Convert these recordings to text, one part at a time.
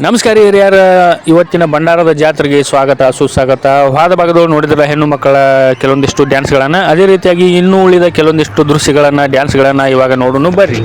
ನಮಸ್ಕಾರ ಹಿರಿಯರ, ಇವತ್ತಿನ ಭಂಡಾರದ ಜಾತ್ರೆಗೆ ಸ್ವಾಗತ ಸುಸ್ವಾಗತ. ಹೋದ ಭಾಗದವರು ನೋಡಿದ್ರೆ ಹೆಣ್ಣು ಮಕ್ಕಳ ಕೆಲವೊಂದಿಷ್ಟು ಡ್ಯಾನ್ಸ್ಗಳನ್ನು, ಅದೇ ರೀತಿಯಾಗಿ ಇನ್ನೂ ಉಳಿದ ಕೆಲವೊಂದಿಷ್ಟು ದೃಶ್ಯಗಳನ್ನು ಡ್ಯಾನ್ಸ್ಗಳನ್ನು ಇವಾಗ ನೋಡೋಣ ಬರ್ರಿ.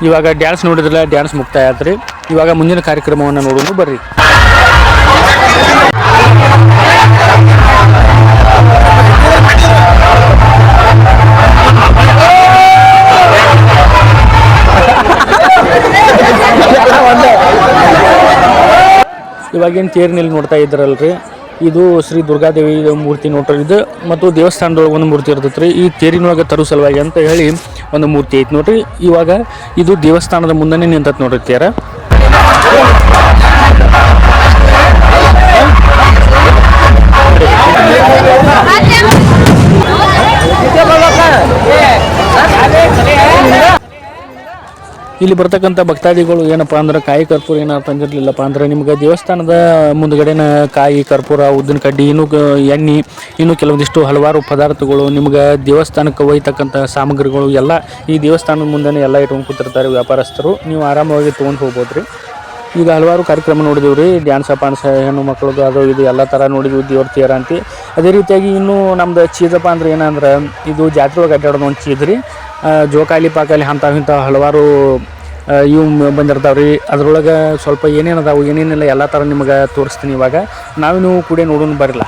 ಇವಾಗ ಡ್ಯಾನ್ಸ್ ನೋಡಿದ್ರಲ್ಲ, ಡ್ಯಾನ್ಸ್ ಮುಕ್ತಾಯ ಆಯ್ತು. ಇವಾಗ ಮುಂದಿನ ಕಾರ್ಯಕ್ರಮವನ್ನು ನೋಡೋಣ ಬರ್ರಿ. ಇವಾಗೇನು ತೇರಿನಲ್ಲಿ ನೋಡ್ತಾ ಇದ್ರಲ್ರಿ, ಇದು ಶ್ರೀ ದುರ್ಗಾದೇವಿ ಮೂರ್ತಿ ನೋಡ್ರಿ ಇದು, ಮತ್ತು ದೇವಸ್ಥಾನದೊಳಗೆ ಒಂದು ಮೂರ್ತಿ ಇರ್ತೈತೆ ರೀ. ಈ ತೇರಿನೊಳಗೆ ತರೋ ಸಲುವಾಗಿ ಅಂತ ಹೇಳಿ ಒಂದು ಮೂರ್ತಿ ಐತೆ ನೋಡ್ರಿ. ಇವಾಗ ಇದು ದೇವಸ್ಥಾನದ ಮುಂದೆ ನಿಂತತ್ ನೋಡ್ರಿ ತೇರ. ಇಲ್ಲಿ ಬರ್ತಕ್ಕಂಥ ಭಕ್ತಾದಿಗಳು ಏನಪ್ಪ ಅಂದ್ರೆ ಕಾಯಿ ಕರ್ಪೂರ ಏನಾರು ತಂದಿರಲಿಲ್ಲಪ್ಪ ಅಂದ್ರೆ ನಿಮ್ಗೆ ದೇವಸ್ಥಾನದ ಮುಂದ್ಗಡೆನ ಕಾಯಿ ಕರ್ಪೂರ ಉದ್ದಿನ ಕಡ್ಡಿ ಎಣ್ಣೆ ಇನ್ನೂ ಕೆಲವೊಂದಿಷ್ಟು ಹಲವಾರು ಪದಾರ್ಥಗಳು ನಿಮ್ಗೆ ದೇವಸ್ಥಾನಕ್ಕೆ ಒಯ್ತಕ್ಕಂಥ ಸಾಮಗ್ರಿಗಳು ಎಲ್ಲ ಈ ದೇವಸ್ಥಾನದ ಮುಂದೆ ಎಲ್ಲ ಇಟ್ಕೊಂಡು ಕೂತಿರ್ತಾರೆ ವ್ಯಾಪಾರಸ್ಥರು. ನೀವು ಆರಾಮವಾಗಿ ತೊಗೊಂಡು ಹೋಗ್ಬೋದು ರೀ. ಈಗ ಹಲವಾರು ಕಾರ್ಯಕ್ರಮ ನೋಡಿದೀವಿ ರೀ, ಡ್ಯಾನ್ಸ ಪಾನ್ಸ ಹೆಣ್ಣು ಮಕ್ಕಳದು ಅದು ಇದು ಎಲ್ಲ ಥರ ನೋಡಿದ್ವಿ, ದೇವ್ರ ತೇರ ಅಂತ. ಅದೇ ರೀತಿಯಾಗಿ ಇನ್ನೂ ನಮ್ದು ಚೀದಪ್ಪ ಅಂದ್ರೆ ಏನಂದ್ರೆ ಇದು ಜಾತ್ರೆ ಒಳಗೆ ಅಡ್ಡಾಡೋದು ಒಂದು ಚೀದ್ ರೀ. ಜೋಕಾಲಿ ಪಾಕಾಲಿ ಇಂಥ ಹಲವಾರು ಇವು ಬಂದಿರ್ತಾವೆ ರೀ. ಅದ್ರೊಳಗೆ ಸ್ವಲ್ಪ ಏನೇನದಾವು ಏನೇನಿಲ್ಲ ಎಲ್ಲ ಥರ ನಿಮ್ಗೆ ತೋರಿಸ್ತೀನಿ. ಇವಾಗ ನಾವು ಕೂಡ ನೋಡೋಣ ಬರಲ್ಲ.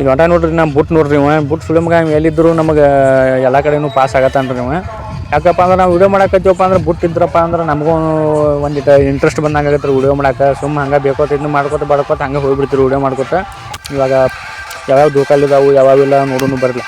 ಇದು ಆಟ ನೋಡ್ರಿ, ನಮ್ಮ ಬುಟ್ ನೋಡ್ರಿ, ಬುಟ್ ಫಿಲ್ಮ್ಗೆ ಎಲ್ಲಿದ್ದರು ನಮಗೆ ಎಲ್ಲ ಕಡೆನೂ ಪಾಸ್ ಆಗತ್ತಾನ್ರಿ ನೀವು. ಯಾಕಪ್ಪ ಅಂದ್ರೆ ನಾವು ವಿಡಿಯೋ ಮಾಡಕತ್ತೀವಪ್ಪ ಅಂದ್ರೆ ಬುಟ್ಟಿದ್ರಪ್ಪ ಅಂದ್ರೆ ನಮಗೂ ಒಂದಿಟ್ಟು ಇಂಟ್ರೆಸ್ಟ್ ಬಂದಂಗೆ ಆಗತ್ತೆ ರೀ ವಿಡಿಯೋ ಮಾಡಕ್ಕೆ. ಸುಮ್ಮ ಹಂಗೆ ಬೇಕೋತ ಇದನ್ನು ಮಾಡ್ಕೊತ ಬಡ್ಕೊತ ಹಂಗೆ ಹೋಗ್ಬಿಡ್ತೀವಿ ವಿಡಿಯೋ ಮಾಡ್ಕೊತ. ಇವಾಗ ಯಾವ್ಯಾವ ದೋಕಾಲಿದಾವು ಯಾವ್ಯಾವಿಲ್ಲ ನೋಡೋನು ಬರಲ್ಲ.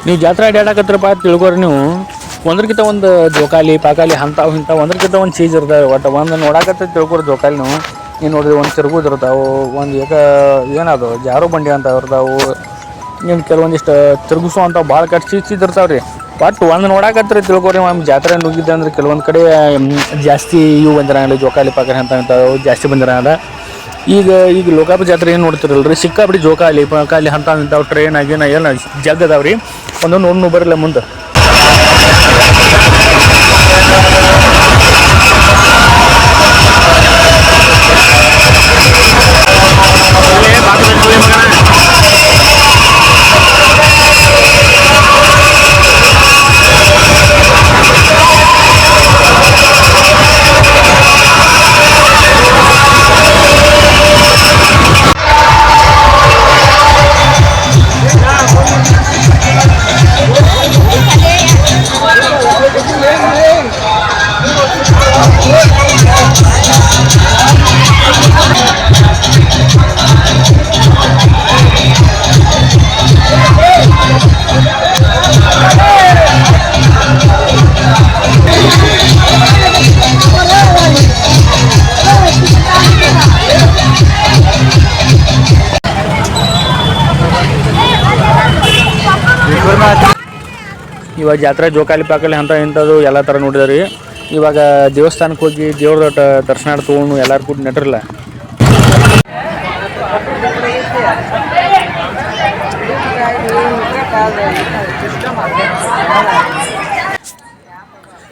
ನೀವು ಜಾತ್ರೆ ಅಡ್ಡಾಡಕತ್ರಪ್ಪ ತಿಳ್ಕೊರಿ. ನೀವು ಒಂದ್ರಕ್ಕಿಂತ ಒಂದು ಜೋಕಾಲಿ ಪಾಕಾಲಿ ಇಂಥ ಒಂದ್ರಕ್ಕಿಂತ ಒಂದು ಚೀಸ್ ಇರ್ತಾವೆ. ಒಟ್ಟು ಒಂದು ನೋಡಕತ್ತ ತಿಳ್ಕೊರಿ ಜೋಕಾಲಿ. ನೀವು ನೋಡಿರಿ ಒಂದು ತಿರುಗುದು ಇರ್ತಾವೆ, ಒಂದು ಏನದು ಜಾರು ಬಂಡಿ ಅಂತ ಇರ್ತಾವೆ, ನಿಮ್ಮ ಕೆಲವೊಂದಿಷ್ಟು ತಿರುಗಿಸೋ ಅಂಥವು ಭಾಳ ಚೀಸ್ ಇರ್ತಾವೆ ರೀ. ಬಟ್ ಒಂದು ನೋಡಕತ್ರ ತಿಳ್ಕೊರಿ. ನಮ್ಮ ಜಾತ್ರೆ ನುಗ್ಗಿದ್ದೆ ಅಂದ್ರೆ ಕೆಲವೊಂದು ಕಡೆ ಜಾಸ್ತಿ ಇವು ಬಂದಿರಂಗಿಲ್ಲ, ಜೋಕಾಲಿ ಪಾಕಾಲಿ ಇಂಥವು ಜಾಸ್ತಿ ಬಂದಿರಂಗಿಲ್ಲ. ಈಗ ಲೋಕಾಪ ಜಾತ್ರೆ ಏನು ನೋಡ್ತಿರಲ್ರಿ, ಸಿಕ್ಕಾಬಿಡಿ ಜೋಕಾಲಿ ಪಾಕಾಲಿ ಇಂಥವು ಟ್ರೈನ್ ಆಗಿನ ಏನು ಜಗ್ ಅದಾವ್ರಿ. ಒಂದು ನೋಡ್ನು ಬರಲ್ಲ ಮುಂದೆ. ಇವಾಗ ಜಾತ್ರೆ ಜೋಕಾಲಿ ಪಾಕಾಲಿ ಇಂಥದ್ದು ಎಲ್ಲ ಥರ ನೋಡಿದ್ರಿ. ಇವಾಗ ದೇವಸ್ಥಾನಕ್ಕೆ ಹೋಗಿ ದೇವ್ರ ದರ್ಶನ ತೊಗೊಂಡು ಎಲ್ಲರೂ ಕೂಡ ನೆಟ್ರಲ್ಲ.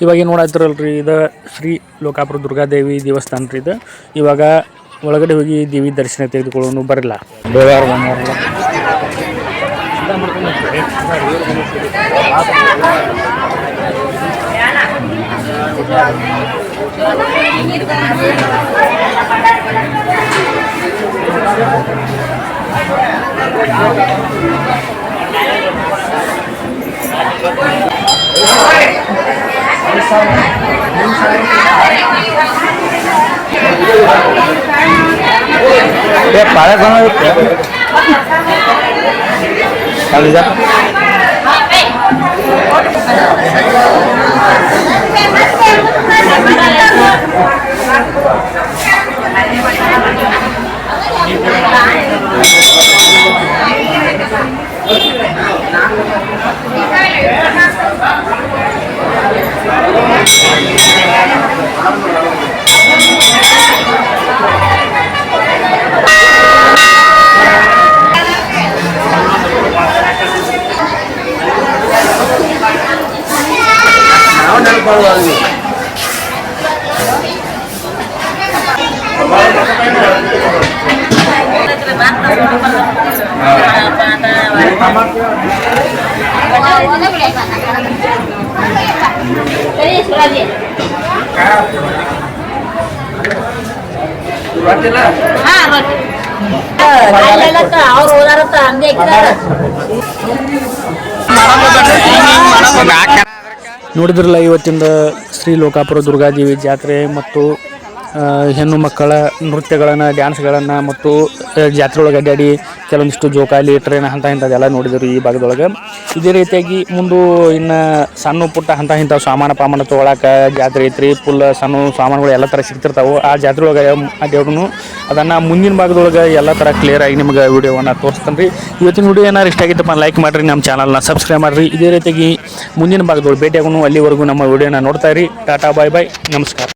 ಇವಾಗ ಏನು ನೋಡತ್ತಿರಲ್ರಿ ಇದು ಶ್ರೀ ಲೋಕಾಪುರ ದುರ್ಗಾದೇವಿ ದೇವಸ್ಥಾನ ರೀ ಇದು. ಇವಾಗ ಒಳಗಡೆ ಹೋಗಿ ದೇವಿ ದರ್ಶನ ತೆಗೆದುಕೊಳ್ಳೋನು ಬರಲ್ಲ. पाळ्या बनवत ಅವ್ರು ಹೋದಾರತ್ತ ಹಂಗೆ ನೋಡಿದ್ರಲ್ಲ ಇವತ್ತಿಂದ ಶ್ರೀ ಲೋಕಾಪುರ ದುರ್ಗಾದೇವಿ ಜಾತ್ರೆ ಮತ್ತು ಹೆಣ್ಣು ಮಕ್ಕಳ ನೃತ್ಯಗಳನ್ನು, ಡ್ಯಾನ್ಸ್ಗಳನ್ನು ಮತ್ತು ಜಾತ್ರೆ ಒಳಗೆ ಅಡ್ಡಾಡಿ ಕೆಲವೊಂದಿಷ್ಟು ಜೋಕಾಲಿ ಟ್ರೈನ್ ಇಂಥದ್ದೆಲ್ಲ ನೋಡಿದರು ಈ ಭಾಗದೊಳಗೆ. ಇದೇ ರೀತಿಯಾಗಿ ಮುಂದೆ ಇನ್ನು ಸಣ್ಣ ಪುಟ್ಟ ಇಂಥ ಸಾಮಾನು ತೊಗೊಳಕ್ಕೆ ಜಾತ್ರೆ ಐತ್ರಿ. ಫುಲ್ ಸಣ್ಣ ಸಾಮಾನುಗಳು ಎಲ್ಲ ಥರ ಸಿಗ್ತಿರ್ತಾವೆ. ಆ ಜಾತ್ರೆ ಒಳಗೆ ಅಡ್ಡಾಡ್ರು ಅದನ್ನು ಮುಂದಿನ ಭಾಗದೊಳಗೆ ಎಲ್ಲ ಥರ ಕ್ಲಿಯರಾಗಿ ನಿಮ್ಗೆ ವೀಡಿಯೋವನ್ನು ತೋರಿಸ್ತಾನೆ ರೀ. ಇವತ್ತಿನ ವೀಡಿಯೋ ಏನಾರು ಇಷ್ಟ ಆಗಿತ್ತಪ್ಪ ಲೈಕ್ ಮಾಡಿರಿ, ನಮ್ಮ ಚಾನಲ್ನ ಸಬ್ಸ್ಕ್ರೈಬ್ ಮಾಡಿರಿ. ಇದೇ ರೀತಿಯಾಗಿ ಮುಂದಿನ ಭಾಗದೊಳಗೆ ಭೇಟಿಯಾಗೋನು. ಅಲ್ಲಿವರೆಗೂ ನಮ್ಮ ವೀಡಿಯೋನ ನೋಡ್ತಾ ಇರಿ. ಟಾಟಾ ಬಾಯ್ ಬಾಯ್, ನಮಸ್ಕಾರ.